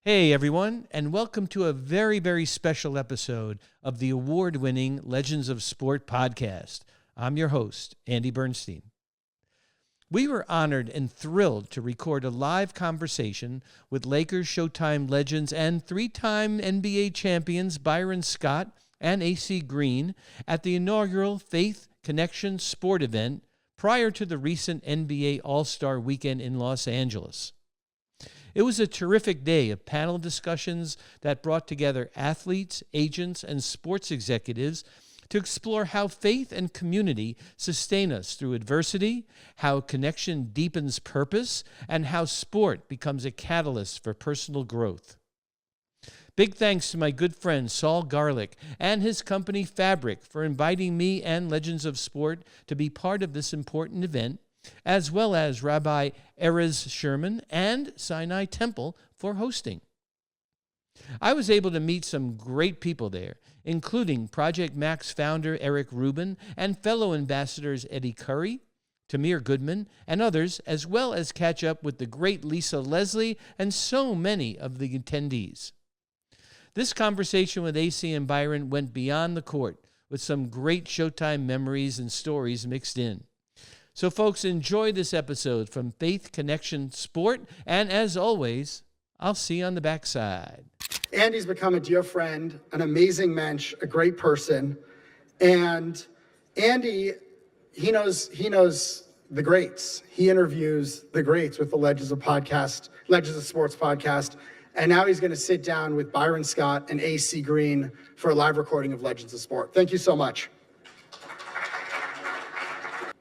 Hey everyone, and welcome to a very, very special episode of the award-winning Legends of Sport podcast. I'm your host, Andy Bernstein. We were honored and thrilled to record a live conversation with Lakers Showtime legends and three-time NBA champions Byron Scott and AC Green at the inaugural Faith Connection Sport event prior to the recent NBA All-Star Weekend in Los Angeles. It was a terrific day of panel discussions that brought together athletes, agents, and sports executives to explore how faith and community sustain us through adversity, how connection deepens purpose, and how sport becomes a catalyst for personal growth. Big thanks to my good friend Saul Garlick and his company Fabric for inviting me and Legends of Sport to be part of this important event, as well as Rabbi Erez Sherman and Sinai Temple for hosting. I was able to meet some great people there, including Project Max founder Eric Rubin and fellow ambassadors Eddie Curry, Tamir Goodman, and others, as well as catch up with the great Lisa Leslie and so many of the attendees. This conversation with AC and Byron went beyond the court with some great Showtime memories and stories mixed in. So folks, enjoy this episode from Faith Connection Sport, and as always, I'll see you on the backside. Andy's become a dear friend, an amazing mensch, a great person, and Andy, he knows the greats. He interviews the greats with the Legends of Sports podcast, and now he's going to sit down with Byron Scott and AC Green for a live recording of Legends of Sport. Thank you so much.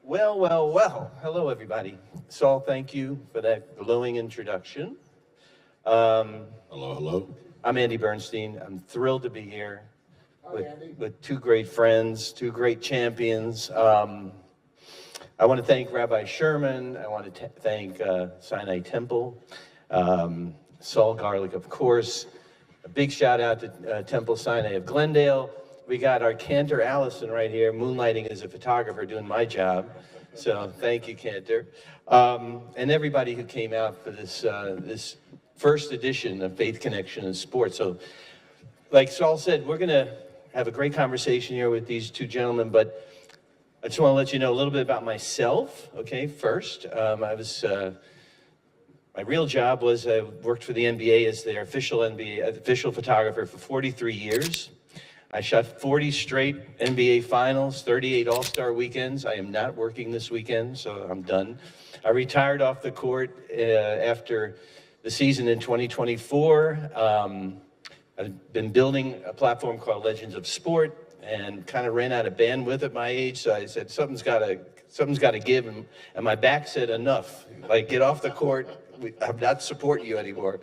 Well. Hello, everybody. Saul, thank you for that glowing introduction. Hello. I'm Andy Bernstein. I'm thrilled to be here with two great friends, two great champions. I want to thank Rabbi Sherman. I want to thank Sinai Temple, Saul Garlick, of course. A big shout out to Temple Sinai of Glendale. We got our Cantor Allison right here, moonlighting as a photographer, doing my job. So thank you, Cantor. And everybody who came out for this first edition of Faith Connection and Sports. So like Saul said, we're going to have a great conversation here with these two gentlemen, but I just want to let you know a little bit about myself, okay, first. My real job was I worked for the NBA as their official photographer for 43 years. I shot 40 straight NBA finals, 38 All-Star weekends. I am not working this weekend, so I'm done. I retired off the court after the season in 2024. I've been building a platform called Legends of Sport and kind of ran out of bandwidth at my age, so I said, something's got to give, and my back said enough. Like, get off the court. I'm not supporting you anymore.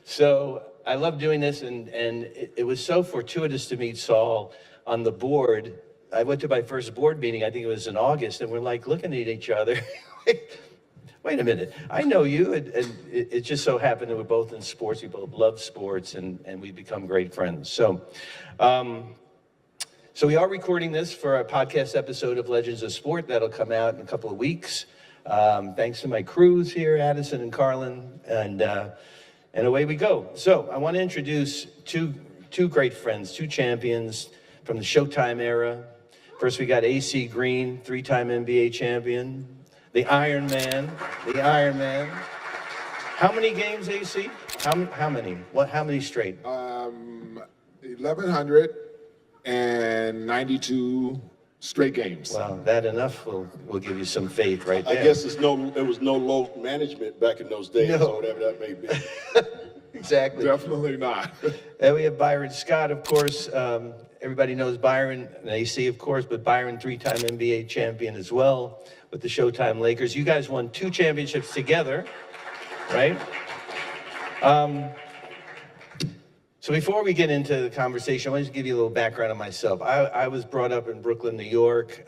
So I love doing this, and it was so fortuitous to meet Saul on the board. I went to my first board meeting, I think it was in August, and we're like looking at each other. Wait a minute, I know you, and it just so happened that we're both in sports. We both love sports, and we become great friends. So we are recording this for a podcast episode of Legends of Sport that'll come out in a couple of weeks. Thanks to my crews here, Addison and Carlin, and away we go. So I want to introduce two great friends, two champions from the Showtime era. First, we got AC Green, three-time NBA champion, the Iron Man. How many games, AC? How many? How many straight? 1,192 straight games. Well, that enough will give you some faith right there. I guess there was no load management back in those days, or whatever that may be. Exactly. Definitely not. And we have Byron Scott, of course. Everybody knows Byron and AC, of course, but Byron, three-time NBA champion as well with the Showtime Lakers. You guys won 2 championships together, right? So before we get into the conversation, I want to give you a little background on myself. I was brought up in Brooklyn, New York,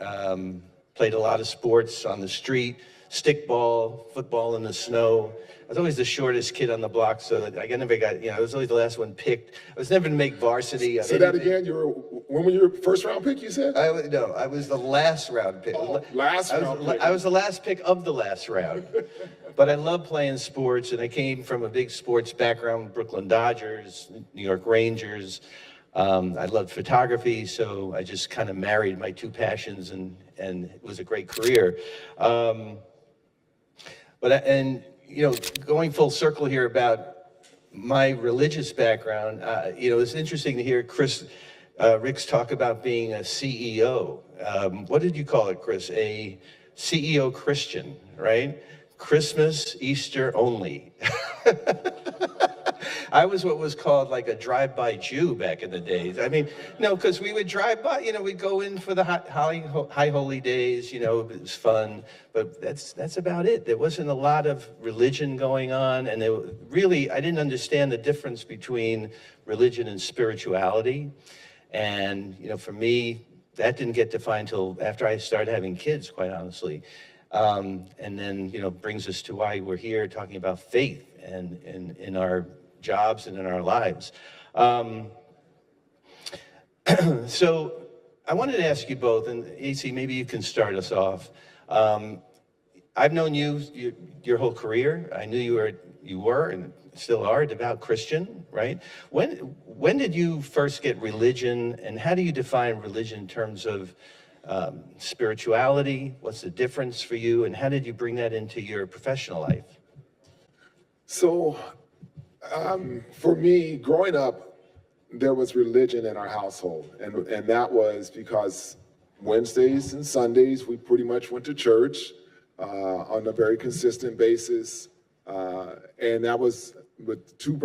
played a lot of sports on the street, stickball, football in the snow. I was always the shortest kid on the block, so that I never got, I was always the last one picked. I was never going to make varsity. Say that again. When were your first round pick, you said? No, I was the last round pick. Last round pick. I was the last pick of the last round. But I love playing sports, and I came from a big sports background, Brooklyn Dodgers, New York Rangers. I loved photography, so I just kind of married my two passions, and it was a great career. Going full circle here about my religious background, it's interesting to hear Rick's talk about being a CEO. What did you call it, Chris? A CEO Christian, right? Christmas, Easter only. I was what was called like a drive-by Jew back in the days. I mean, no, because we would drive by, we'd go in for the high holy days, it was fun, but that's about it. There wasn't a lot of religion going on, and I didn't understand the difference between religion and spirituality. And, for me, that didn't get defined until after I started having kids, quite honestly. And then, brings us to why we're here talking about faith and in our jobs and in our lives. So I wanted to ask you both, and AC, maybe you can start us off. I've known you your whole career. I knew you were and still are a devout Christian, right? When did you first get religion, and how do you define religion in terms of spirituality? What's the difference for you, and how did you bring that into your professional life? So, for me, growing up, there was religion in our household, and that was because Wednesdays and Sundays we pretty much went to church on a very consistent basis, and that was with two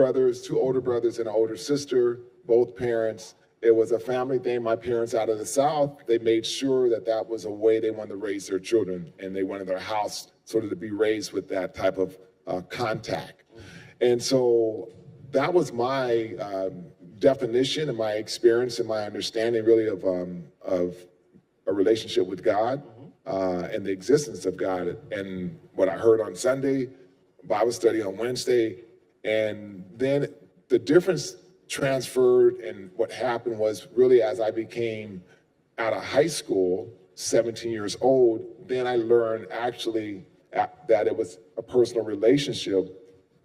older brothers and an older sister, both parents. It was a family thing. My parents out of the South, they made sure that was a way they wanted to raise their children, and they wanted their house sort of to be raised with that type of contact. And so that was my definition and my experience and my understanding really of a relationship with God and the existence of God. And what I heard on Sunday, Bible study on Wednesday, and then the difference transferred, and what happened was really as I became out of high school, 17 years old, then I learned actually that it was a personal relationship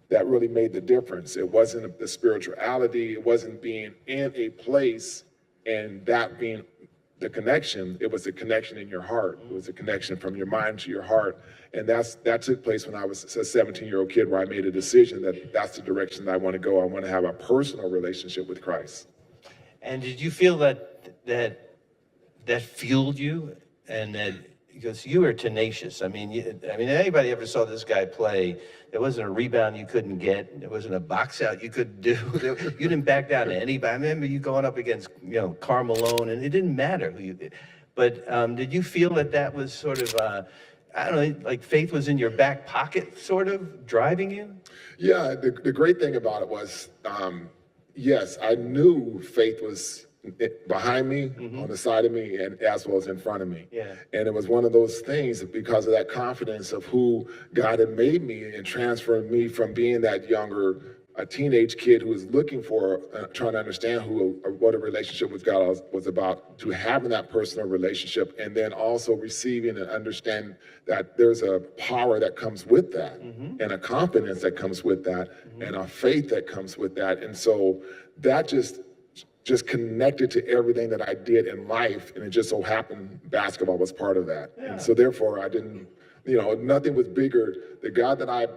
that really made the difference. It wasn't the spirituality, it wasn't being in a place and that being the connection, it was a connection in your heart. It was a connection from your mind to your heart. And that took place when I was a 17-year-old kid, where I made a decision that that's the direction that I want to go. I want to have a personal relationship with Christ. And did you feel that fueled you, and that, because you were tenacious? I mean, anybody ever saw this guy play? There wasn't a rebound you couldn't get. There wasn't a box out you couldn't do. You didn't back down to anybody. I remember you going up against, Karl Malone, and it didn't matter who you did. But did you feel that was sort of, I don't know, like faith was in your back pocket, sort of driving you? Yeah, the great thing about it was, yes, I knew faith was behind me, on the side of me, and as well as in front of me. Yeah. And it was one of those things, because of that confidence of who God had made me and transferred me from being that a teenage kid who was looking for, trying to understand what a relationship with God was about, to having that personal relationship, and then also receiving and understanding that there's a power that comes with that, and a confidence that comes with that, and a faith that comes with that. And so that just connected to everything that I did in life, and it just so happened basketball was part of that. Yeah. And so therefore I didn't, nothing was bigger. The God that I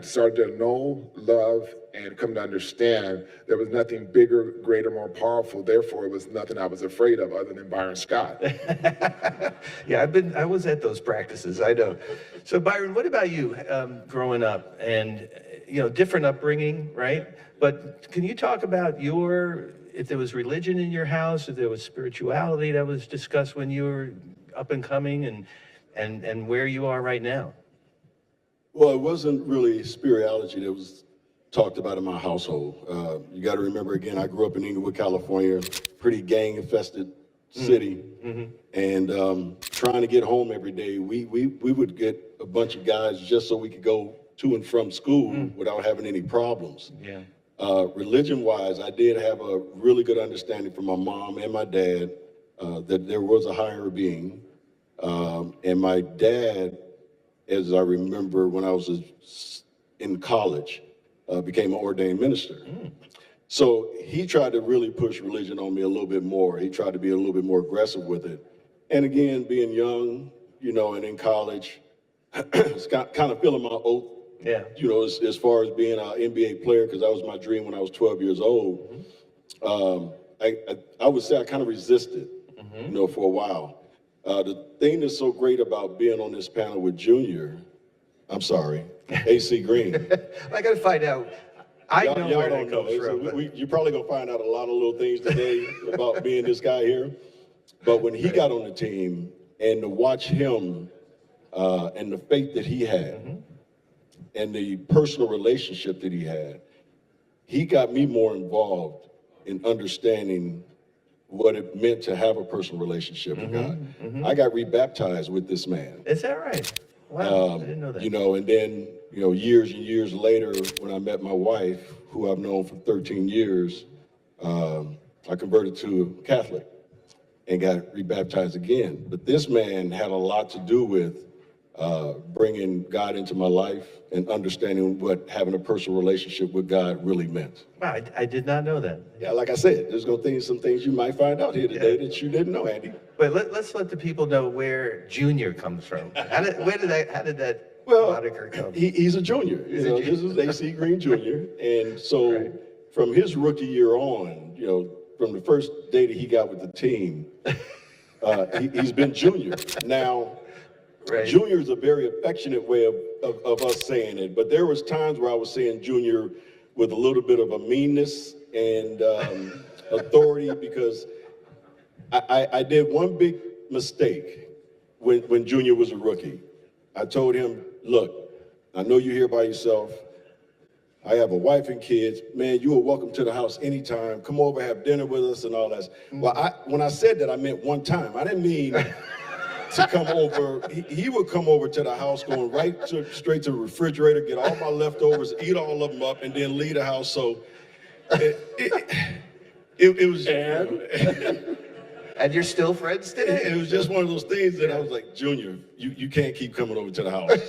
started to know, love, and come to understand, there was nothing bigger, greater, more powerful. Therefore, it was nothing I was afraid of other than Byron Scott. Yeah, I was at those practices, I know. So Byron, what about you growing up, and, different upbringing, right? But can you talk about if there was religion in your house, if there was spirituality that was discussed when you were up and coming, and where you are right now? Well, it wasn't really spirituality that was talked about in my household. You got to remember, again, I grew up in Inglewood, California, pretty gang-infested city, and trying to get home every day. We would get a bunch of guys just so we could go to and from school without having any problems. Yeah. Religion-wise, I did have a really good understanding from my mom and my dad that there was a higher being. And my dad, as I remember when I was in college, became an ordained minister. So he tried to really push religion on me a little bit more. He tried to be a little bit more aggressive with it. And again, being young, and in college, it's kind of feeling my oath. Yeah. As far as being an NBA player, because that was my dream when I was 12 years old. I would say I kind of resisted, for a while. The thing that's so great about being on this panel with Junior, I'm sorry, AC Green. I got to find out. I know y'all where don't that comes know. from. You're probably going to find out a lot of little things today about being this guy here. But when he got on the team, and to watch him and the faith that he had, and the personal relationship that he got me more involved in understanding what it meant to have a personal relationship with God. I got rebaptized with this man. Is that right? Wow, I didn't know that. And then, years and years later, when I met my wife, who I've known for 13 years, I converted to Catholic and got rebaptized again. But this man had a lot to do with bringing God into my life and understanding what having a personal relationship with God really meant. Wow, I did not know that. Yeah, like I said, there's going to be some things you might find out here today that you didn't know, Andy. But let's let the people know where Junior comes from. How did that moniker come? He's a junior. This is AC Green Jr. And so from his rookie year on, from the first day that he got with the team, he's been junior. Now, Junior is a very affectionate way of us saying it, but there was times where I was saying Junior with a little bit of a meanness and authority, because I did one big mistake when Junior was a rookie. I told him, look, I know you're here by yourself. I have a wife and kids. Man, you are welcome to the house anytime. Come over, have dinner with us and all that. Well, when I said that, I meant one time. I didn't mean to come over. He would come over to the house, going straight to the refrigerator, get all my leftovers, eat all of them up, and then leave the house. So it was... And you're still friends today? It was just one of those things that I was like, Junior, you can't keep coming over to the house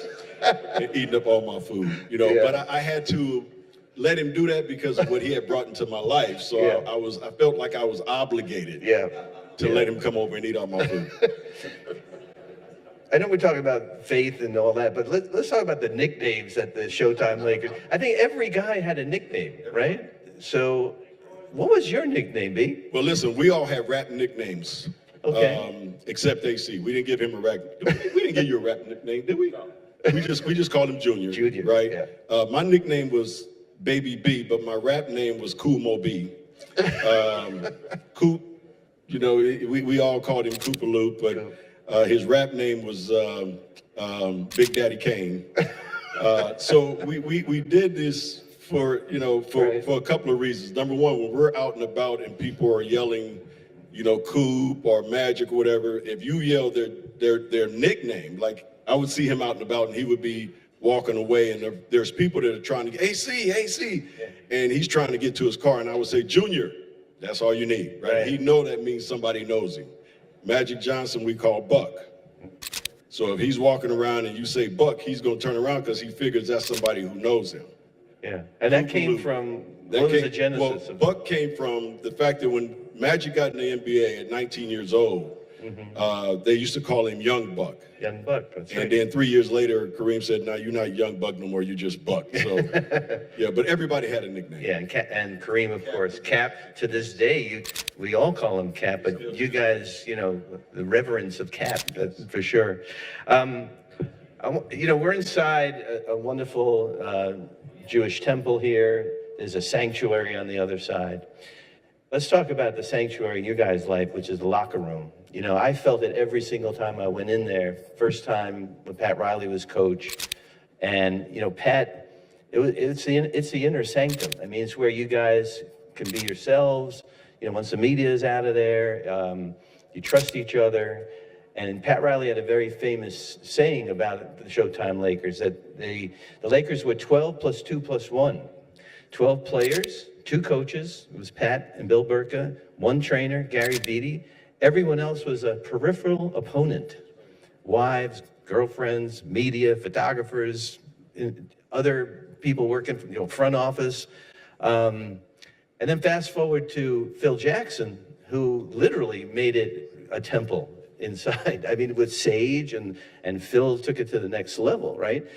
and eating up all my food, But I had to let him do that because of what he had brought into my life. So I felt like I was obligated to let him come over and eat all my food. I know we're talking about faith and all that, but let's talk about the nicknames at the Showtime Lakers. I think every guy had a nickname, right? So what was your nickname, B? Well, listen, we all have rap nicknames. Okay. Except AC. We didn't give him a rap. We didn't give you a rap nickname, did we? We just called him Junior. Junior, right? Yeah. My nickname was Baby B, but my rap name was Cool Mo B. Coop, we all called him Koopaloop, but his rap name was Big Daddy Kane. So we did this for a couple of reasons. Number one, when we're out and about and people are yelling, Coop or Magic or whatever, if you yell their nickname, like I would see him out and about and he would be walking away and there's people that are trying to get AC, and he's trying to get to his car and I would say, Junior, that's all you need, right? He know that means somebody knows him. Magic Johnson we call Buck. So if he's walking around and you say Buck, he's gonna turn around because he figures that's somebody who knows him. Yeah, and that came from, what was the genesis of Buck came from the fact that when Magic got in the NBA at 19 years old, they used to call him Young Buck. Young Buck, that's right. And then 3 years later, Kareem said, no, you're not Young Buck no more, you're just Buck. So, but everybody had a nickname. Yeah, and Kareem, of course. Cap, to this day, we all call him Cap, but you guys, the reverence of Cap, that's for sure. We're inside a wonderful Jewish temple here. There's a sanctuary on the other side. Let's talk about the sanctuary in your guys' life, which is the locker room. I felt it every single time I went in there. First time when Pat Riley was coach, and Pat, it's the inner sanctum. I mean, it's where you guys can be yourselves. Once the media is out of there, you trust each other. And Pat Riley had a very famous saying about the Showtime Lakers, that the Lakers were 12 plus 2 plus 1. 12 players, 2 coaches, it was Pat and Bill Burka, 1 trainer, Gary Beatty. Everyone else was a peripheral opponent. Wives, girlfriends, media, photographers, other people working from, front office. And then fast forward to Phil Jackson, who literally made it a temple inside. I mean, with Sage and Phil took it to the next level, right?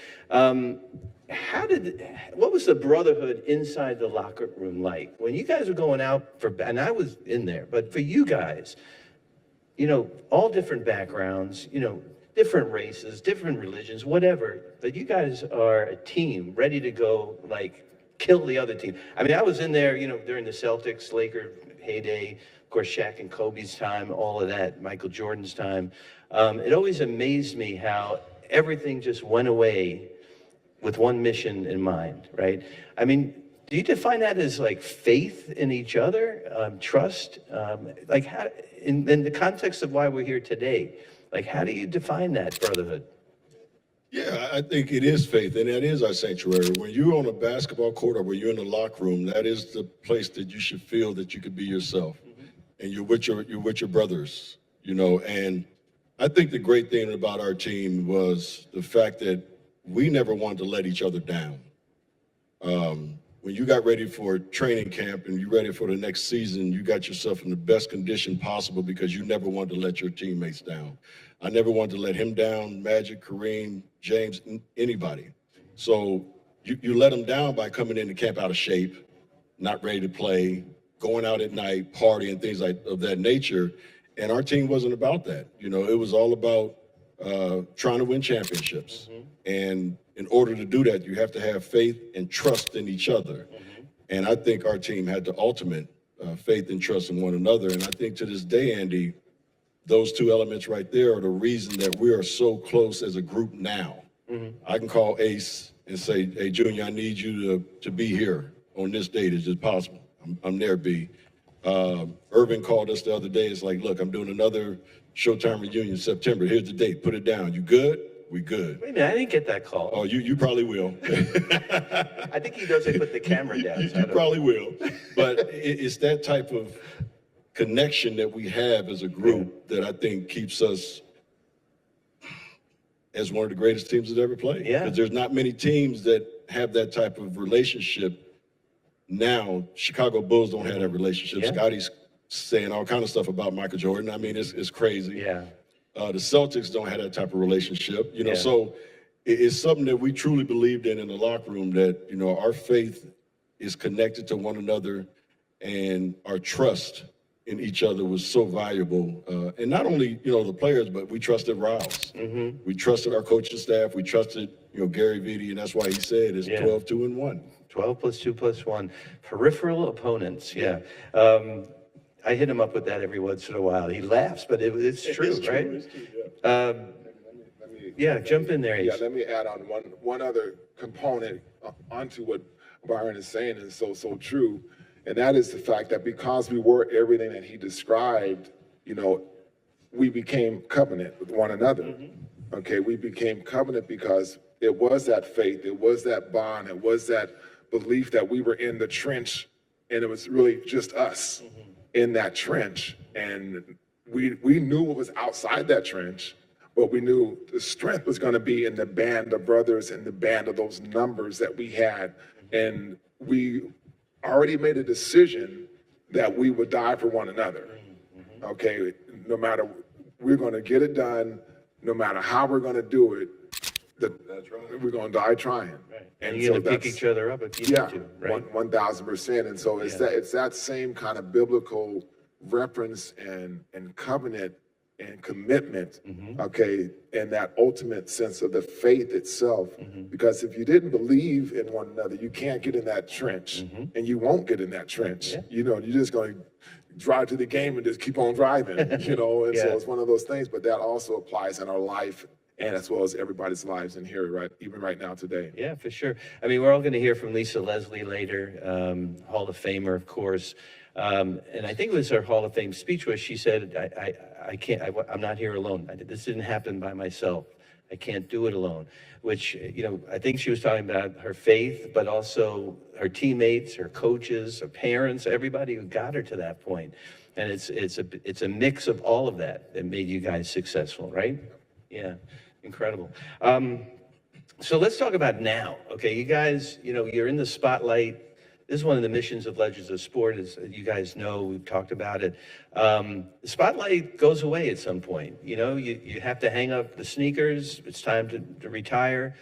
What was the brotherhood inside the locker room like? When you guys were going out and I was in there, but for you guys, all different backgrounds, different races, different religions, whatever, but you guys are a team ready to go, like, kill the other team. I mean, I was in there, during the Celtics, Laker heyday, of course, Shaq and Kobe's time, all of that, Michael Jordan's time. It always amazed me how everything just went away with one mission in mind, right? I mean, do you define that as like faith in each other, trust? Like how, in the context of why we're here today, like how do you define that brotherhood? Yeah, I think it is faith, and that is our sanctuary. When you're on a basketball court or when you're in the locker room, that is the place that you should feel that you could be yourself, and you're with your brothers, And I think the great thing about our team was the fact that we never wanted to let each other down. When you got ready for training camp and you're ready for the next season, you got yourself in the best condition possible because you never wanted to let your teammates down. I never wanted to let him down, Magic, Kareem, James, anybody. So you let them down by coming into camp out of shape, not ready to play, going out at night, partying, things of that nature. And our team wasn't about that. It was all about trying to win championships. And in order to do that, you have to have faith and trust in each other. And I think our team had the ultimate faith and trust in one another. And I think to this day, Andy, those 2 elements right there are the reason that we are so close as a group now. I can call Ace and say, hey, Junior, I need you to be here on this date. Is it possible? I'm there, B. Irvin called us the other day. It's like, look, I'm doing another Showtime reunion in September. Here's the date. Put it down. You good? We good. Wait a minute, I didn't get that call. Oh, you probably will. I think he doesn't put the camera down. You probably will. But it's that type of connection that we have as a group that I think keeps us as one of the greatest teams that ever played. Yeah. Because there's not many teams that have that type of relationship now. Chicago Bulls don't have that relationship. Yeah. Scotty's saying all kind of stuff about Michael Jordan. I mean, it's crazy. Yeah. The Celtics don't have that type of relationship, Yeah. So it's something that we truly believed in the locker room, that, our faith is connected to one another and our trust in each other was so valuable. And not only, the players, but we trusted Riles. We trusted our coaching staff. We trusted, Gary Vitti, and that's why he said it's 12, 2, and 1. 12 plus 2 plus 1. Peripheral opponents, yeah. I hit him up with that every once in a while. He laughs, but it's true, right? It's true, yeah. Jump in there. Yeah, let me add on one other component onto what Byron is saying is so true, and that is the fact that because we were everything that he described, we became covenant with one another. Okay, we became covenant because it was that faith, it was that bond, it was that belief that we were in the trench, and it was really just us in that trench, and we knew what was outside that trench, but we knew the strength was going to be in the band of brothers and the band of those numbers that we had, and we already made a decision that we would die for one another. Okay, no matter, we're going to get it done, no matter how we're going to do it. That's right. We're going to die trying. Right. And you're going to pick each other up if you need to, right? 1,000%. And so it's that same kind of biblical reference and covenant and commitment, okay, and that ultimate sense of the faith itself. Because if you didn't believe in one another, you can't get in that trench, and you won't get in that trench. You're just going to drive to the game and just keep on driving, and so it's one of those things. But that also applies in our life, and as well as everybody's lives in here, right, even right now today. Yeah, for sure. I mean, we're all going to hear from Lisa Leslie later, Hall of Famer, of course. And I think it was her Hall of Fame speech where she said, I'm not here alone. This didn't happen by myself. I can't do it alone, which, I think she was talking about her faith, but also her teammates, her coaches, her parents, everybody who got her to that point. And it's a mix of all of that made you guys successful, right? Yeah, incredible. So let's talk about now. Okay, you guys, you're in the spotlight. This is one of the missions of Legends of Sport, as you guys know, we've talked about it. The spotlight goes away at some point. You have to hang up the sneakers. It's time to retire.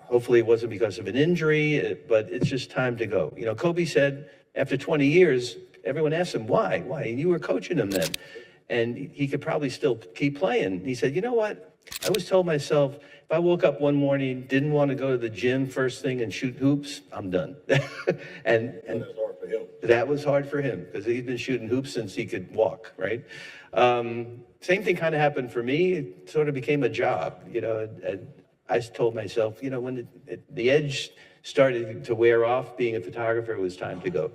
Hopefully it wasn't because of an injury, but it's just time to go. Kobe said after 20 years, everyone asked him, why? Why? And you were coaching him then. And he could probably still keep playing. He said, you know what? I always told myself, if I woke up one morning, didn't want to go to the gym first thing and shoot hoops, I'm done. and That's hard for him. That was hard for him because he's been shooting hoops since he could walk, right? Same thing kind of happened for me. It sort of became a job, and I told myself, when the edge started to wear off being a photographer, it was time to go.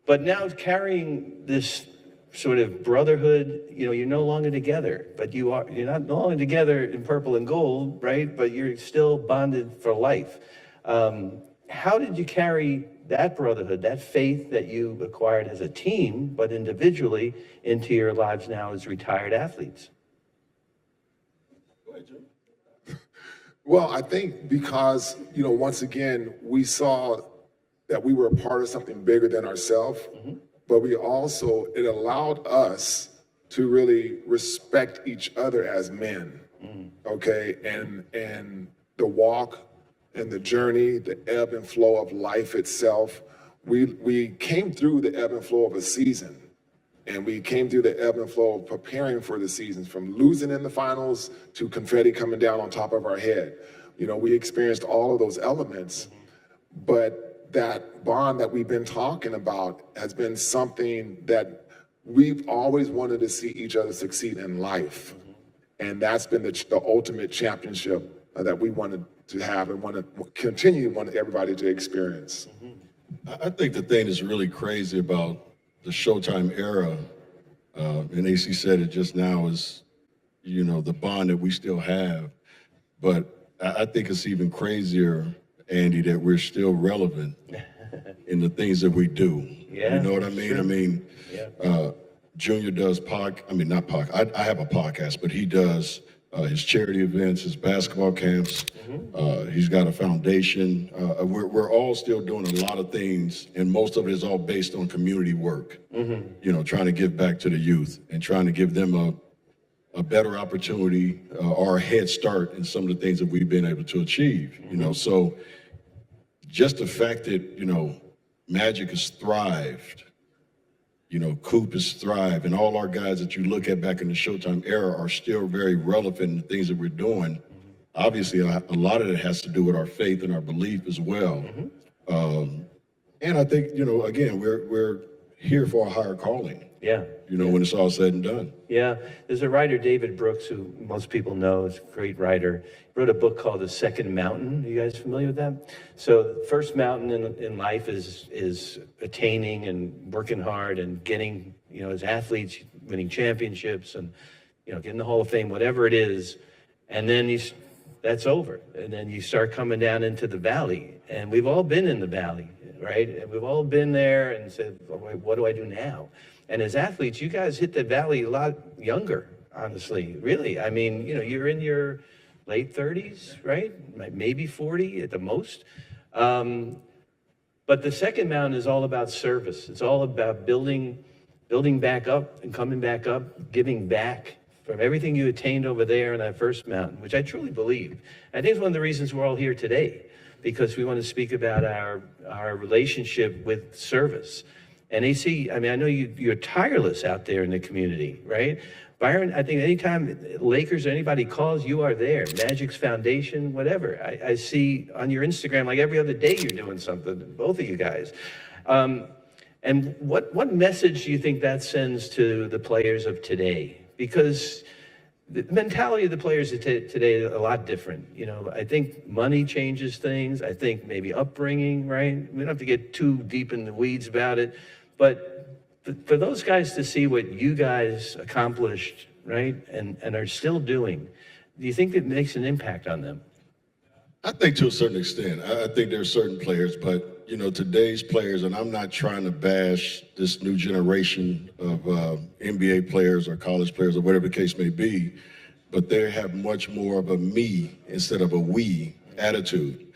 But now carrying this sort of brotherhood, you're no longer together, but you're not no longer together in purple and gold, right? But you're still bonded for life. How did you carry that brotherhood, that faith that you acquired as a team, but individually into your lives now as retired athletes? Go ahead, Jim. Well, I think because, once again, we saw that we were a part of something bigger than ourselves, but it allowed us to really respect each other as men, okay? And the walk and the journey, the ebb and flow of life itself, we came through the ebb and flow of a season, and we came through the ebb and flow of preparing for the seasons, from losing in the finals to confetti coming down on top of our head. We experienced all of those elements, but that bond that we've been talking about has been something that we've always wanted to see each other succeed in life. And that's been the ultimate championship that we wanted to have and want everybody to experience. I think the thing that's really crazy about the Showtime era, and AC said it just now, is, the bond that we still have. But I think it's even crazier, Andy, that we're still relevant in the things that we do. Yeah, you know what I mean? sure. I mean, Yeah. Junior does I have a podcast, but he does his charity events, his basketball camps. He's got a foundation. We're all still doing a lot of things, and most of it is all based on community work. Trying to give back to the youth and trying to give them a better opportunity or a head start in some of the things that we've been able to achieve. So just the fact that Magic has thrived, Coop has thrived, and all our guys that you look at back in the Showtime era are still very relevant in the things that we're doing. Obviously, a lot of it has to do with our faith and our belief as well. And I think, again, we're here for a higher calling. Yeah. When it's all said and done. Yeah, there's a writer, David Brooks, who most people know is a great writer. He wrote a book called The Second Mountain. Are you guys familiar with that? So the first mountain in life is attaining and working hard and getting, as athletes, winning championships and, getting the Hall of Fame, whatever it is. And then that's over. And then you start coming down into the valley. And we've all been in the valley, right? And we've all been there and said, what do I do now? And as athletes, you guys hit the valley a lot younger, honestly, really. I mean, you're in your late 30s, right? Maybe 40 at the most. But the second mountain is all about service. It's all about building back up and coming back up, giving back from everything you attained over there in that first mountain, which I truly believe. I think it's one of the reasons we're all here today, because we want to speak about our relationship with service. And AC, I know you're tireless out there in the community, right? Byron, I think anytime Lakers or anybody calls, you are there. Magic's Foundation, whatever. I see on your Instagram, like every other day you're doing something, both of you guys. And what message do you think that sends to the players of today? Because the mentality of the players today is a lot different. You know, I think money changes things. I think maybe upbringing, right? We don't have to get too deep in the weeds about it. But for those guys to see what you guys accomplished, right, and are still doing, do you think it makes an impact on them? I think to a certain extent. I think there are certain players, but, you know, today's players, and I'm not trying to bash this new generation of NBA players or college players or whatever the case may be, but they have much more of a me instead of a we attitude.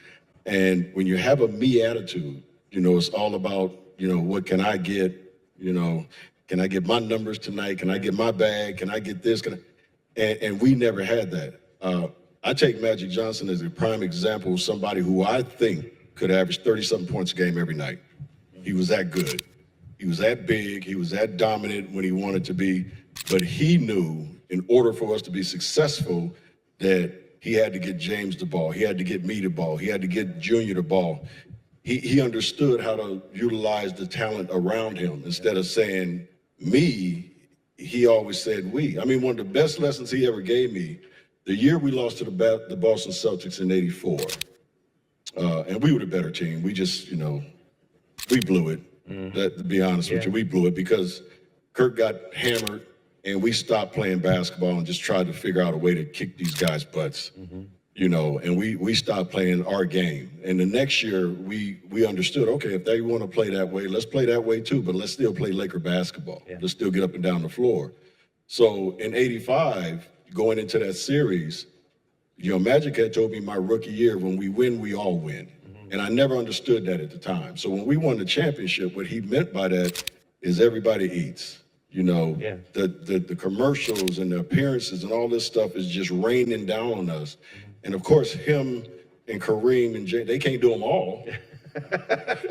And when you have a me attitude, you know, it's all about, you know, what can I get? You know, can I get my numbers tonight? Can I get my bag? Can I get this? And we never had that. I take Magic Johnson as a prime example of somebody who I think could average 30-something points a game every night. He was that good. He was that big. He was that dominant when he wanted to be. But he knew in order for us to be successful that he had to get James the ball. He had to get me the ball. He had to get Junior the ball. He understood how to utilize the talent around him. Instead of saying me, he always said we. I mean, one of the best lessons he ever gave me, the year we lost to the Boston Celtics in '84, and we were the better team. We just, you know, we blew it. To be honest with you, we blew it because Kirk got hammered, and we stopped playing basketball and just tried to figure out a way to kick these guys' butts. You know, and we stopped playing our game. And the next year, we understood, okay, if they want to play that way, let's play that way too, but let's still play Laker basketball. Let's still get up and down the floor. So in '85, going into that series, you know, Magic had told me my rookie year, when we win, we all win. And I never understood that at the time. So when we won the championship, what he meant by that is everybody eats. You know, the commercials and the appearances and all this stuff is just raining down on us. And of course, him and Kareem and Jay, they can't do them all.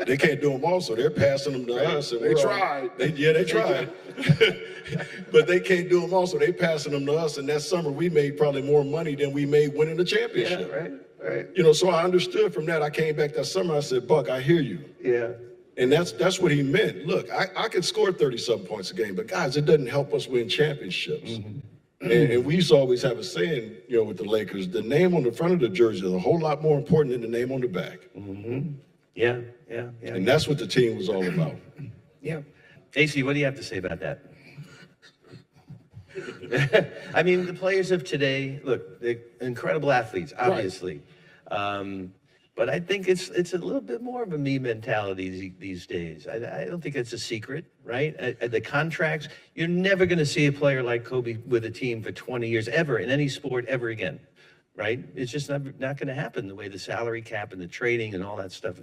They can't do them all, so they're passing them to us. And they tried. They tried. But they can't do them all, so they passing them to us. And that summer, we made probably more money than we made winning the championship. Yeah, right. You know, so I understood from that. I came back that summer, I said, Buck, I hear you. Yeah. And that's what he meant. Look, I could score 30-something points a game, but guys, it doesn't help us win championships. And we used to always have a saying, you know, with the Lakers, the name on the front of the jersey is a whole lot more important than the name on the back. Yeah. And that's what the team was all about. Yeah. AC, what do you have to say about that? I mean, the players of today, look, they're incredible athletes, obviously. But I think it's a little bit more of a me mentality these days. I don't think it's a secret, right? The contracts, you're never going to see a player like Kobe with a team for 20 years, ever, in any sport, ever again, right? It's just not going to happen, the way the salary cap and the trading and all that stuff.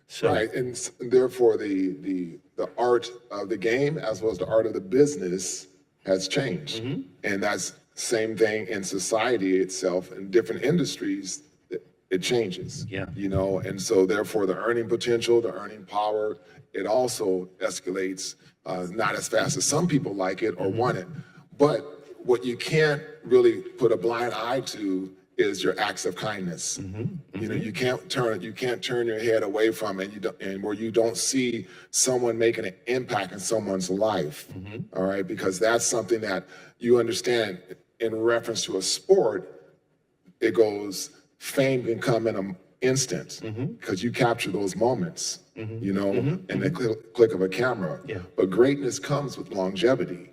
So, right, and therefore the art of the game as well as the art of the business has changed. And that's same thing in society itself, in different industries. It changes, you know, and so therefore the earning potential, the earning power, it also escalates, not as fast as some people like it or want it. But what you can't really put a blind eye to is your acts of kindness. You know, you can't turn your head away from it, and where you don't see someone making an impact in someone's life. All right, because that's something that you understand in reference to a sport. It goes, fame can come in an instant because you capture those moments, you know, in the click of a camera. But greatness comes with longevity.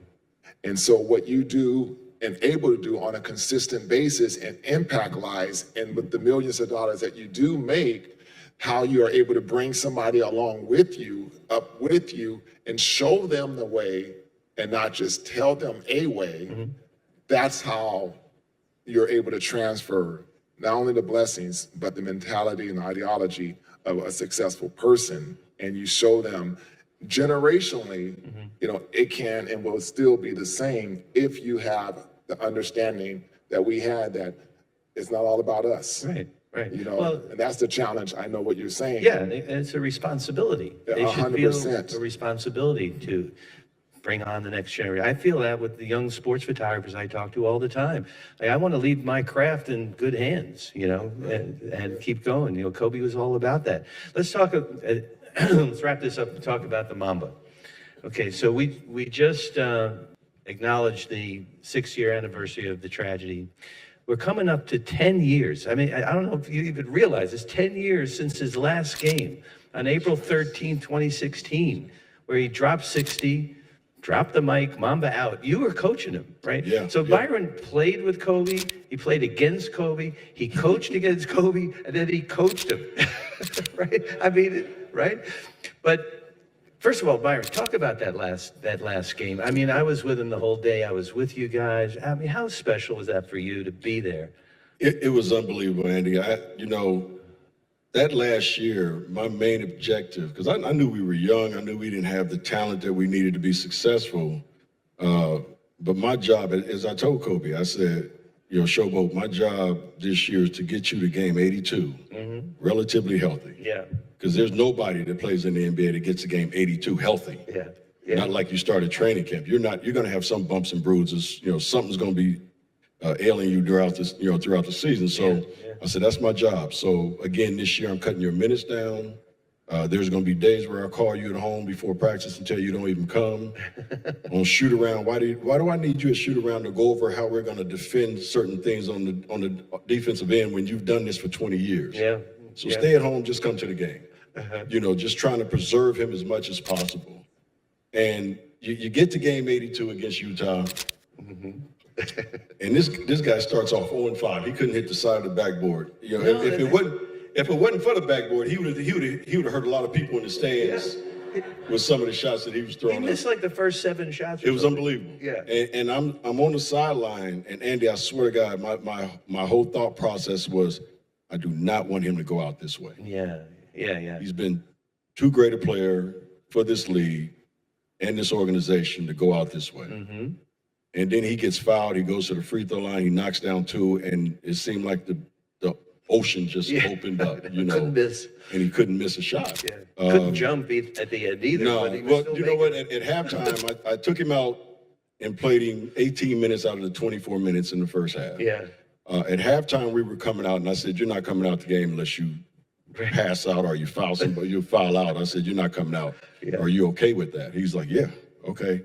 And so what you do and able to do on a consistent basis and impact lives, and with the millions of dollars that you do make, how you are able to bring somebody along with you, up with you, and show them the way and not just tell them a way. That's how you're able to transfer not only the blessings, but the mentality and ideology of a successful person. And you show them generationally, you know, it can and will still be the same if you have the understanding that we had, that it's not all about us. Right. You know, and that's the challenge. I know what you're saying. Yeah, and it's a responsibility. They should 100%. feel a responsibility to bring on the next generation. I feel that with the young sports photographers I talk to all the time. Like, I want to leave my craft in good hands, you know, and keep going. You know, Kobe was all about that. Let's talk. Let's wrap this up and talk about the Mamba. Okay, so we just acknowledge the 6-year anniversary of the tragedy. We're coming up to 10 years. I mean, I don't know if you even realize it's 10 years since his last game on April 13, 2016, where he dropped 60, dropped the mic, Mamba out. You were coaching him, right? Yeah. So Byron played with Kobe. He played against Kobe. He coached against Kobe, and then he coached him, right? I mean, right? But first of all, Byron, talk about that last game. I mean, I was with him the whole day. I was with you guys. I mean, how special was that for you to be there? It was unbelievable, Andy. That last year, my main objective, because I knew we were young, I knew we didn't have the talent that we needed to be successful. But my job, as I told Kobe, I said, Showboat, my job this year is to get you to game 82, relatively healthy. Yeah. Because there's nobody that plays in the NBA that gets to game 82 healthy. Yeah. Yeah. Not like you started training camp. You're going to have some bumps and bruises. Something's going to be ailing you throughout the season. So I said, that's my job. So again, this year I'm cutting your minutes down. There's going to be days where I call you at home before practice and tell you don't even come. On shoot around, why do I need you at shoot around to go over how we're going to defend certain things on the defensive end when you've done this for 20 years? Yeah. So stay at home, just come to the game. Just trying to preserve him as much as possible. And you get to game 82 against Utah. And this guy starts off 0-5. He couldn't hit the side of the backboard. If it wasn't for the backboard, he would have hurt a lot of people in the stands with some of the shots that he was throwing. He missed like the first 7 shots. It was unbelievable. Yeah. And I'm on the sideline, and Andy, I swear to God, my whole thought process was, I do not want him to go out this way. Yeah. He's been too great a player for this league and this organization to go out this way. And then he gets fouled. He goes to the free throw line. He knocks down 2, and it seemed like the ocean just opened up. Couldn't miss. And he couldn't miss a shot. Yeah. Couldn't jump at the end either. No. But he was Well, still you know what? making At halftime, I took him out and played him 18 minutes out of the 24 minutes in the first half. Yeah. At halftime, we were coming out, and I said, "You're not coming out the game unless you pass out or you foul somebody. You foul out." I said, "You're not coming out. Are you okay with that?" He's like, "Yeah, okay."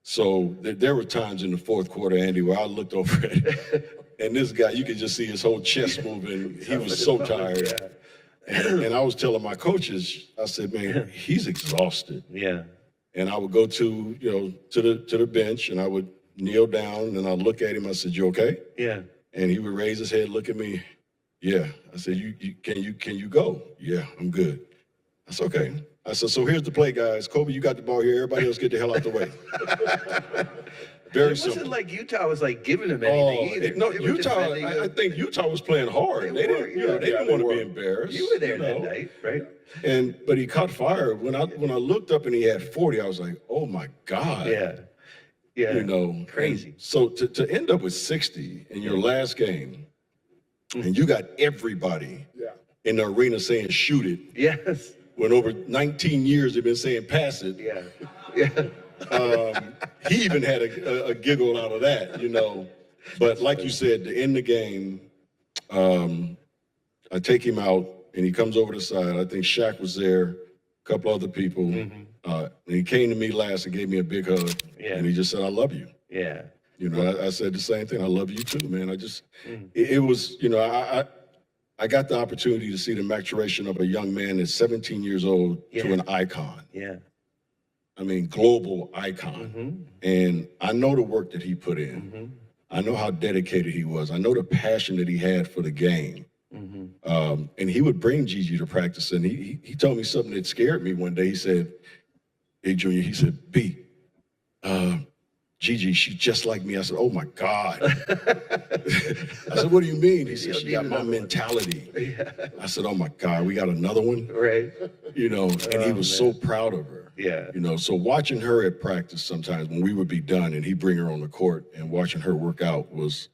So there were times in the fourth quarter, Andy, where I looked over at him, and this guy, you could just see his whole chest moving. He was so tired. And I was telling my coaches, I said, "Man, he's exhausted." Yeah. And I would go to the bench, and I would kneel down, and I'd look at him. I said, "You okay?" Yeah. And he would raise his head, look at me. "Yeah." I said, can you go?" "Yeah, I'm good." I said, "Okay." I said, "So here's the play, guys. Kobe, you got the ball here. Everybody else get the hell out the way." Very simple. It wasn't like Utah was like giving him anything either. No, They were Utah. defending I think Utah was playing hard. They didn't want to be embarrassed. You were there that night, right? But he caught fire. When I looked up and he had 40, I was like, "Oh my God." Yeah. Crazy. And so to end up with 60 in your last game, and you got everybody in the arena saying "shoot it." Yes. When over 19 years they've been saying "pass it." Yeah. He even had a giggle out of that, But like you said, to end the game, I take him out, and he comes over the side. I think Shaq was there, a couple other people. And he came to me last and gave me a big hug. Yeah. And he just said, "I love you." Yeah. I said the same thing. "I love you too, man." It was, I got the opportunity to see the maturation of a young man that's 17 years old to an icon. Yeah. I mean, global icon. And I know the work that he put in. I know how dedicated he was. I know the passion that he had for the game. And he would bring Gigi to practice. And he told me something that scared me one day. He said, "Hey, Junior," he said, "B, Gigi, she's just like me." I said, "Oh my God." I said, "What do you mean?" He said, "She got my mentality." I said, "Oh my God, we got another one?" Right. And he was so proud of her. Yeah. So watching her at practice sometimes when we would be done and he'd bring her on the court and watching her work out was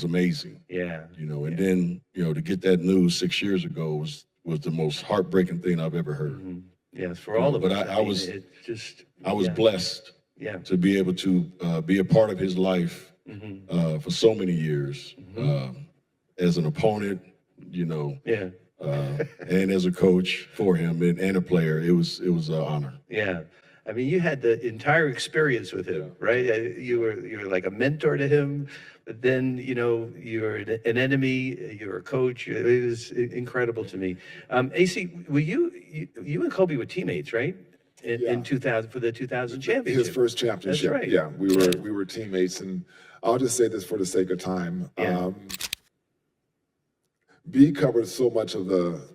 amazing. Yeah. And then, to get that news 6 years ago was the most heartbreaking thing I've ever heard. Yes, for all of us. But I was Yeah. blessed to be able to be a part of his life for so many years as an opponent, and as a coach for him and a player. It was an honor. Yeah. I mean, you had the entire experience with him, right? You were like a mentor to him, but then, you know, you're an enemy, you're a coach. It was incredible to me. AC, were you and Kobe were teammates, right? In 2000 for the 2000 championship. His first championship. That's right. Yeah, we were teammates, and I'll just say this for the sake of time. Yeah. B covered so much of the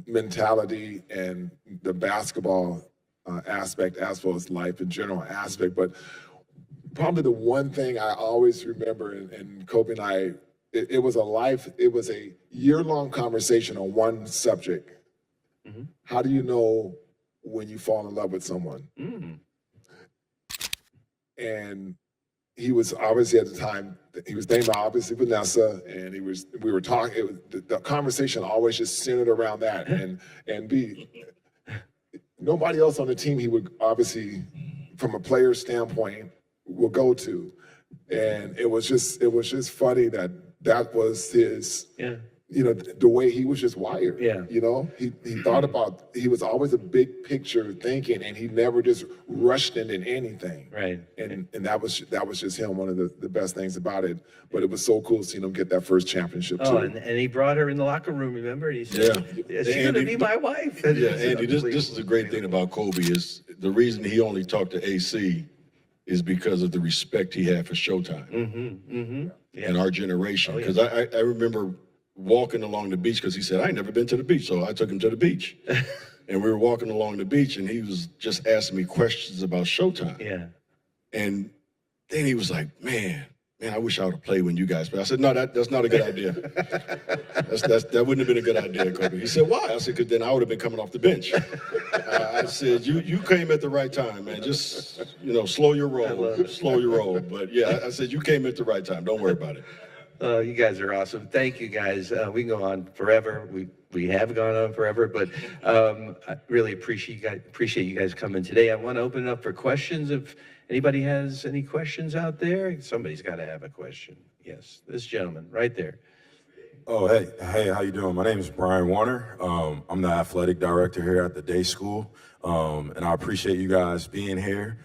mentality and the basketball aspect as well as life in general aspect, but probably the one thing I always remember, and Kobe and I, it was a year-long conversation on one subject. Mm-hmm. How do you know when you fall in love with someone? Mm. And he was obviously at the time, he was named obviously Vanessa, and we were talking, the conversation always just centered around that. And B, nobody else on the team he would obviously, from a player standpoint, will go to. And it was just funny that was his, you know, the way he was just wired. Yeah. You know, he thought about, he was always a big picture thinking, and he never just rushed into anything. Right. And that was just him, one of the best things about it. But it was so cool seeing him get that first championship too. Oh, and he brought her in the locker room, remember? And he said, "Is she going to be my wife?" Yeah, Andy, this is a great thing about Kobe is the reason he only talked to AC is because of the respect he had for Showtime and our generation. Because I remember walking along the beach because he said, I ain't never been to the beach. So I took him to the beach. And we were walking along the beach and he was just asking me questions about Showtime. Yeah. And then he was like, man, I wish I would have played when you guys played. I said, no, that's not a good idea. That wouldn't have been a good idea, Kobe. He said, why? I said, because then I would have been coming off the bench. I said, you came at the right time, man. Just, you know, slow your roll. But yeah, I said, you came at the right time. Don't worry about it. You guys are awesome. Thank you, guys. We can go on forever. We have gone on forever, but I really appreciate you guys coming today. I want to open it up for questions. If anybody has any questions out there, somebody's got to have a question. Yes, this gentleman right there. Oh, hey, how you doing? My name is Byron Warner. I'm the athletic director here at the day school, and I appreciate you guys being here.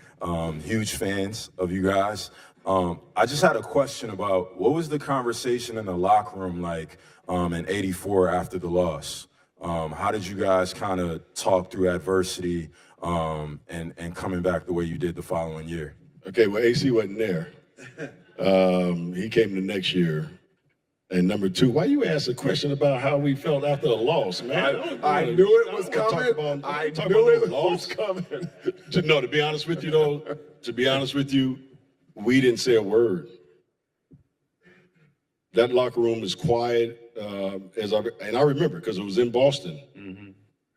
Huge fans of you guys. I just had a question about what was the conversation in the locker room like in '84 after the loss? How did you guys kind of talk through adversity and coming back the way you did the following year? Okay, well, AC wasn't there. He came the next year. And number two, why you ask a question about how we felt after the loss, man? I knew it was coming. I knew it was coming. No, to be honest with you, we didn't say a word. That locker room is quiet, and I remember because it was in Boston. Mm-hmm.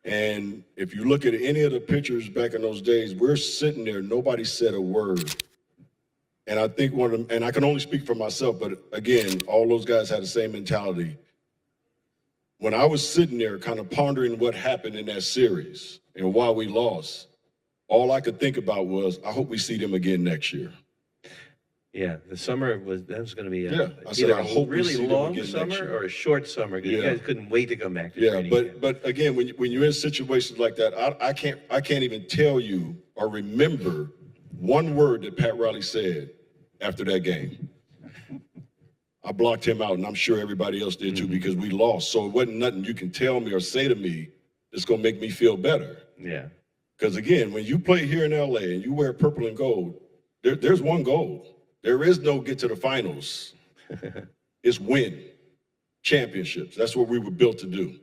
And if you look at any of the pictures back in those days, we're sitting there, nobody said a word. And I think and I can only speak for myself, but again, all those guys had the same mentality. When I was sitting there kind of pondering what happened in that series and why we lost, all I could think about was, I hope we see them again next year. Yeah, the summer was going to be either a really long summer or a short summer because you guys couldn't wait to come back to training. But again, when you're in situations like that, I can't even tell you or remember one word that Pat Riley said after that game. I blocked him out, and I'm sure everybody else did too because we lost. So it wasn't nothing you can tell me or say to me that's going to make me feel better. Yeah. Because again, when you play here in LA and you wear purple and gold, there's one goal. There is no get to the finals. It's win championships. That's what we were built to do.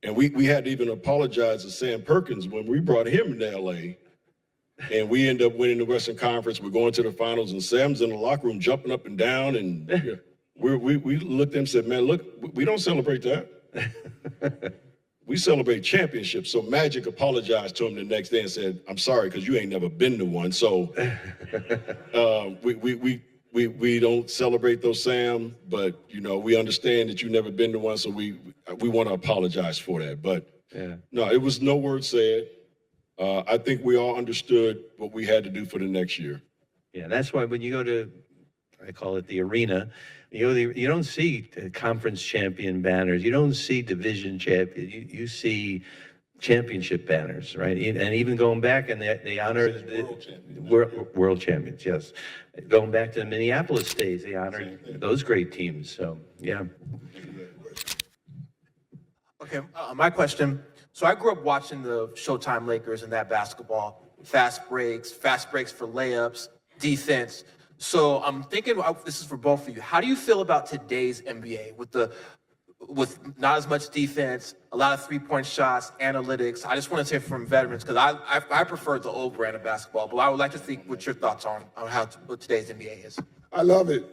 And we had to even apologize to Sam Perkins when we brought him into LA. And we end up winning the Western Conference. We're going to the finals, and Sam's in the locker room jumping up and down. And we looked at him and said, man, look, we don't celebrate that. We celebrate championships. So Magic apologized to him the next day and said, I'm sorry, because you ain't never been to one. So we don't celebrate those, Sam, but, you know, we understand that you've never been to one, so we want to apologize for that. But, no, it was no word said. I think we all understood what we had to do for the next year. Yeah, that's why when you go to, I call it the arena, you don't see conference champion banners. You don't see division champion. You see championship banners, right? And even going back, and they honored the world champions, yes. Going back to the Minneapolis days, they honored those great teams. So, yeah. Okay, my question. So I grew up watching the Showtime Lakers and that basketball, fast breaks for layups, defense. So I'm thinking, this is for both of you. How do you feel about today's NBA with not as much defense, a lot of three-point shots, analytics? I just want to say from veterans, because I prefer the old brand of basketball, but I would like to think what your thoughts on what today's NBA is. I love it.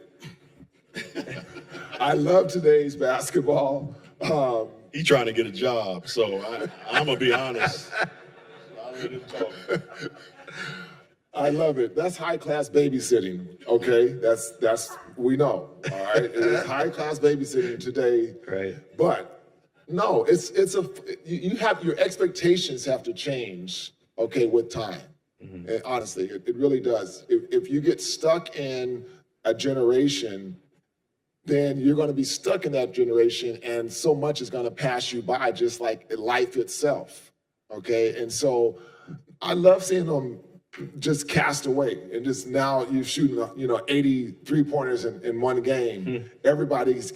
I love today's basketball. He trying to get a job, so I'm gonna be honest. I'll let him talk. I love it. That's high-class babysitting, okay? That's we know, all right? It is high-class babysitting today. Right. But no, you have, your expectations have to change, okay, with time. Mm-hmm. And honestly, it really does. If you get stuck in a generation, then you're going to be stuck in that generation, and so much is going to pass you by, just like life itself, okay? And so I love seeing them just cast away, and just now you're shooting 80 3-pointers in one game. Everybody's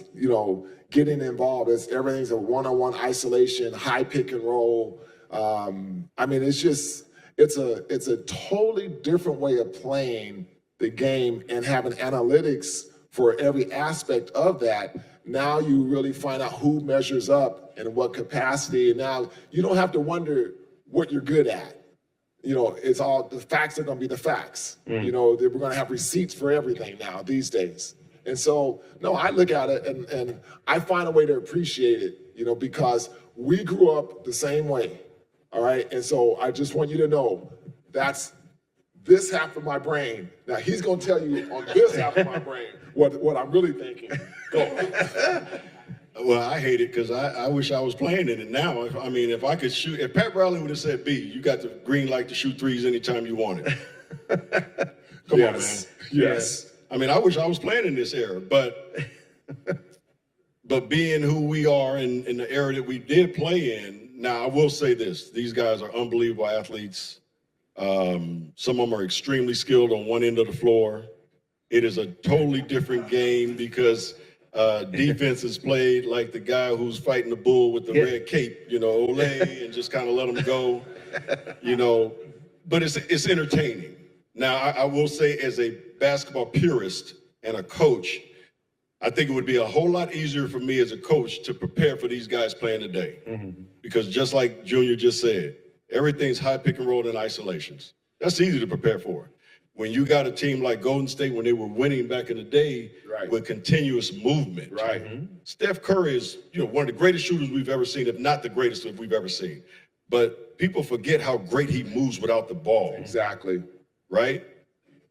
getting involved. Everything's a one-on-one isolation, high pick and roll. I mean, it's a totally different way of playing the game, and having analytics for every aspect of that. Now you really find out who measures up and what capacity, and now you don't have to wonder what you're good at. It's all, the facts are going to be the facts. We're going to have receipts for everything now these days. And so, no, I look at it and I find a way to appreciate it, because we grew up the same way. All right. And so I just want you to know that's this half of my brain. Now he's going to tell you on this half of my brain what I'm really thinking. Go. Well, I hate it because I wish I was playing in it now. If I could shoot, if Pat Riley would have said, B, you got the green light to shoot threes anytime you want it. Come on, man. Yes. I wish I was playing in this era, but being who we are in the era that we did play in, now I will say this, these guys are unbelievable athletes. Some of them are extremely skilled on one end of the floor. It is a totally different game because defense is played like the guy who's fighting the bull with the red cape, ole, and just kind of let him go, but it's entertaining. Now, I will say, as a basketball purist and a coach, I think it would be a whole lot easier for me as a coach to prepare for these guys playing today. Mm-hmm. Because just like Junior just said, everything's high pick and roll and isolations. That's easy to prepare for. When you got a team like Golden State, when they were winning back in the day, right, with continuous movement. Right. Mm-hmm. Steph Curry is, one of the greatest shooters we've ever seen, if not the greatest that we've ever seen. But people forget how great he moves without the ball. Exactly. Right?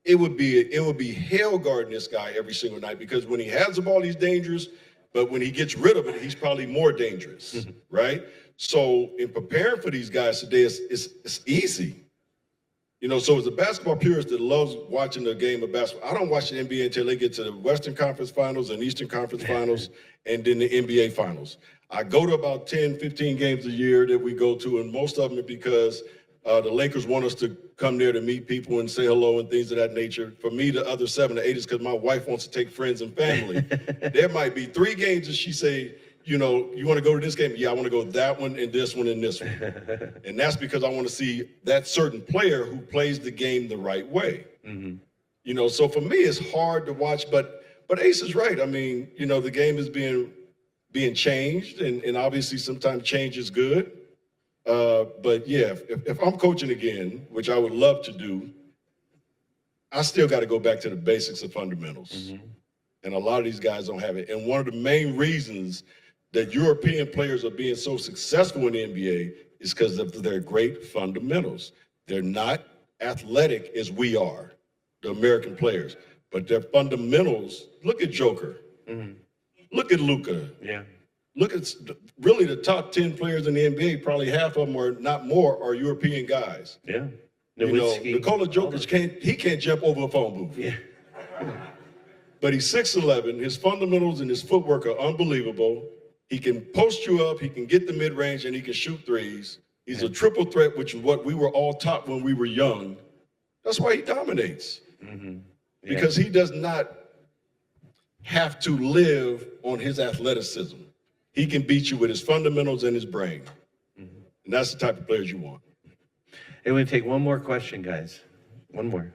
It would be hell guarding this guy every single night, because when he has the ball, he's dangerous, but when he gets rid of it, he's probably more dangerous. Mm-hmm. Right? So in preparing for these guys today, it's easy. So as a basketball purist that loves watching the game of basketball, I don't watch the NBA until they get to the Western Conference Finals and Eastern Conference Finals and then the NBA Finals. I go to about 10, 15 games a year that we go to, and most of them are because the Lakers want us to come there to meet people and say hello and things of that nature. For me, the other 7 or 8 is because my wife wants to take friends and family. There might be 3 games that she say, you want to go to this game? Yeah, I want to go that one and this one and this one. And that's because I want to see that certain player who plays the game the right way. Mm-hmm. So for me, it's hard to watch, but Ace is right. The game is being changed, and obviously sometimes change is good. But yeah, if I'm coaching again, which I would love to do, I still got to go back to the basics of fundamentals. Mm-hmm. And a lot of these guys don't have it. And one of the main reasons that European players are being so successful in the NBA is because of their great fundamentals. They're not athletic as we are, the American players, but their fundamentals. Look at Joker. Mm-hmm. Look at Luka. Yeah. Look at really the top 10 players in the NBA. Probably half of them, or not more, are European guys. Yeah. Nikola Jokic can't jump over a phone booth. Yeah. But he's 6'11". His fundamentals and his footwork are unbelievable. He can post you up, he can get the mid-range, and he can shoot threes. He's a triple threat, which is what we were all taught when we were young. That's why he dominates. Because he does not have to live on his athleticism. He can beat you with his fundamentals and his brain. And that's the type of players you want. And we take one more question, guys. One more.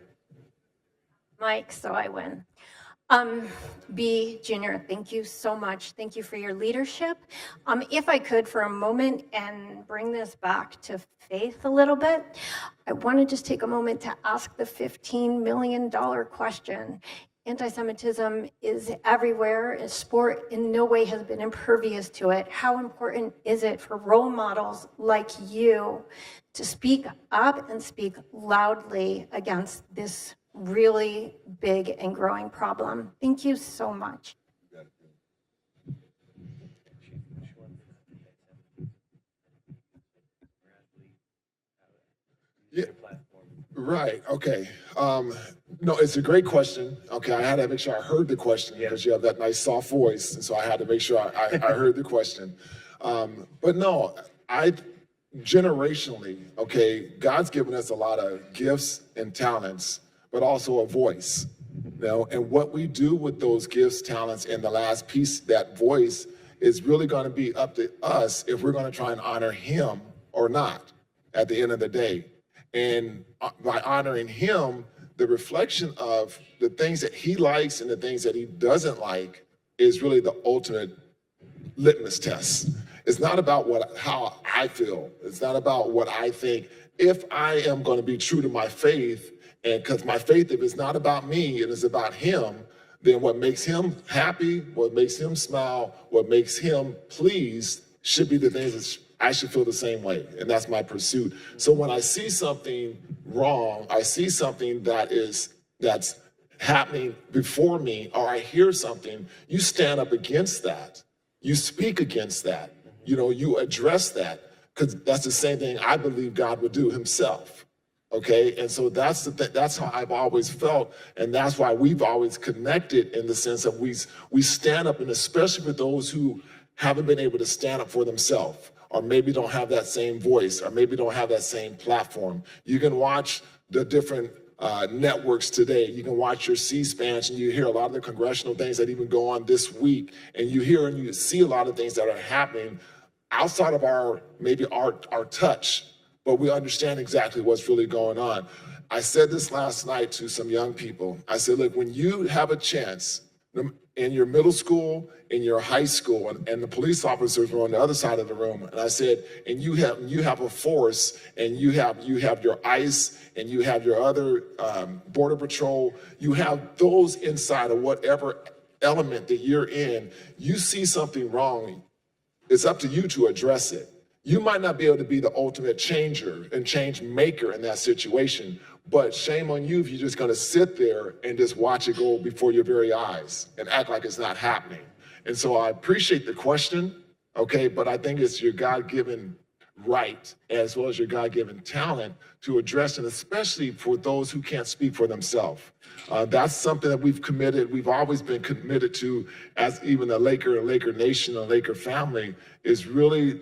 Mike, so I win. B. Junior, thank you so much. Thank you for your leadership. If I could for a moment and bring this back to faith a little bit, I want to just take a moment to ask the $15 million question. Anti-Semitism is everywhere, and sport in no way has been impervious to it. How important is it for role models like you to speak up and speak loudly against this really big and growing problem? Thank you so much. Yeah. Right. Okay. No, it's a great question. Okay, I had to make sure I heard the question because you have that nice soft voice, and so I had to make sure I heard the question. But no, generationally, okay, God's given us a lot of gifts and talents, but also a voice. You know, and what we do with those gifts, talents, and the last piece, that voice, is really going to be up to us if we're going to try and honor Him or not at the end of the day. And by honoring Him, the reflection of the things that He likes and the things that He doesn't like is really the ultimate litmus test. It's not about how I feel. It's not about what I think. If I am going to be true to my faith, and because my faith, if it's not about me and it's about Him, then what makes Him happy, what makes Him smile, what makes Him pleased should be the things that I should feel the same way, and that's my pursuit. So when I see something wrong, I see something that's happening before me, or I hear something, you stand up against that. You speak against that. You know, you address that, because that's the same thing I believe God would do Himself. Okay, and so that's how I've always felt, and that's why we've always connected in the sense that we stand up, and especially for those who haven't been able to stand up for themselves, or maybe don't have that same voice, or maybe don't have that same platform. You can watch the different networks today. You can watch your C-SPANs, and you hear a lot of the congressional things that even go on this week, and you hear and you see a lot of things that are happening outside of our touch, but we understand exactly what's really going on. I said this last night to some young people. I said, look, when you have a chance in your middle school, in your high school, and the police officers were on the other side of the room, and I said, and you have a force, and you have your ICE, and you have your other Border Patrol, you have those inside of whatever element that you're in, you see something wrong, it's up to you to address it. You might not be able to be the ultimate changer and change maker in that situation, but shame on you if you're just gonna sit there and just watch it go before your very eyes and act like it's not happening. And so I appreciate the question, okay, but I think it's your God-given right as well as your God-given talent to address it, especially for those who can't speak for themselves. That's something that we've always been committed to as even a Laker Nation, a Laker family, is really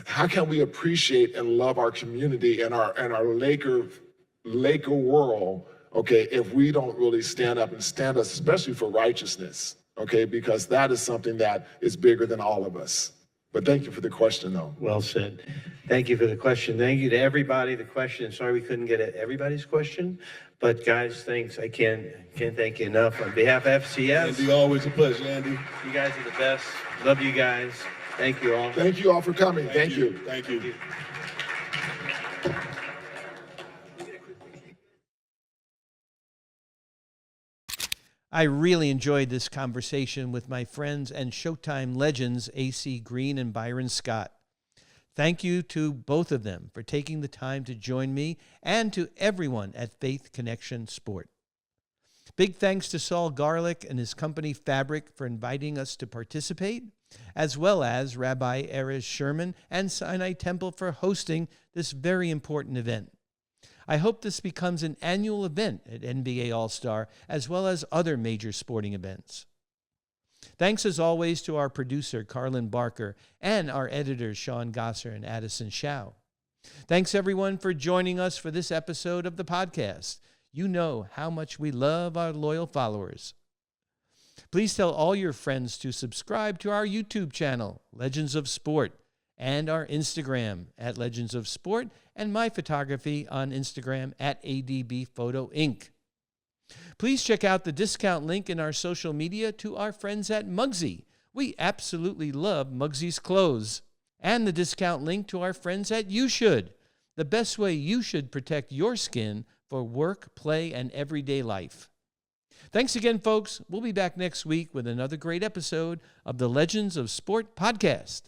how can we appreciate and love our community and our Laker world, okay, if we don't really stand up, especially for righteousness, okay, because that is something that is bigger than all of us. But thank you for the question, though. Well said. Thank you for the question. Thank you to everybody. The question, sorry we couldn't get at everybody's question, but guys, thanks. I can't thank you enough. On behalf of FCS. Andy, always a pleasure, Andy. You guys are the best. Love you guys. Thank you all. Thank you all for coming. Thank you. Thank you. I really enjoyed this conversation with my friends and Showtime legends, AC Green and Byron Scott. Thank you to both of them for taking the time to join me and to everyone at Faith Connection Sport. Big thanks to Saul Garlick and his company Fabric for inviting us to participate, as well as Rabbi Erez Sherman and Sinai Temple for hosting this very important event. I hope this becomes an annual event at NBA All-Star, as well as other major sporting events. Thanks as always to our producer, Carlin Barker, and our editors, Sean Gosser and Addison Shao. Thanks everyone for joining us for this episode of the podcast. You know how much we love our loyal followers. Please tell all your friends to subscribe to our YouTube channel, Legends of Sport, and our Instagram at Legends of Sport, and my photography on Instagram at ADB Photo Inc. Please check out the discount link in our social media to our friends at Mugsy. We absolutely love Mugsy's clothes. And the discount link to our friends at You Should, the best way you should protect your skin for work, play, and everyday life. Thanks again, folks. We'll be back next week with another great episode of the Legends of Sport podcast.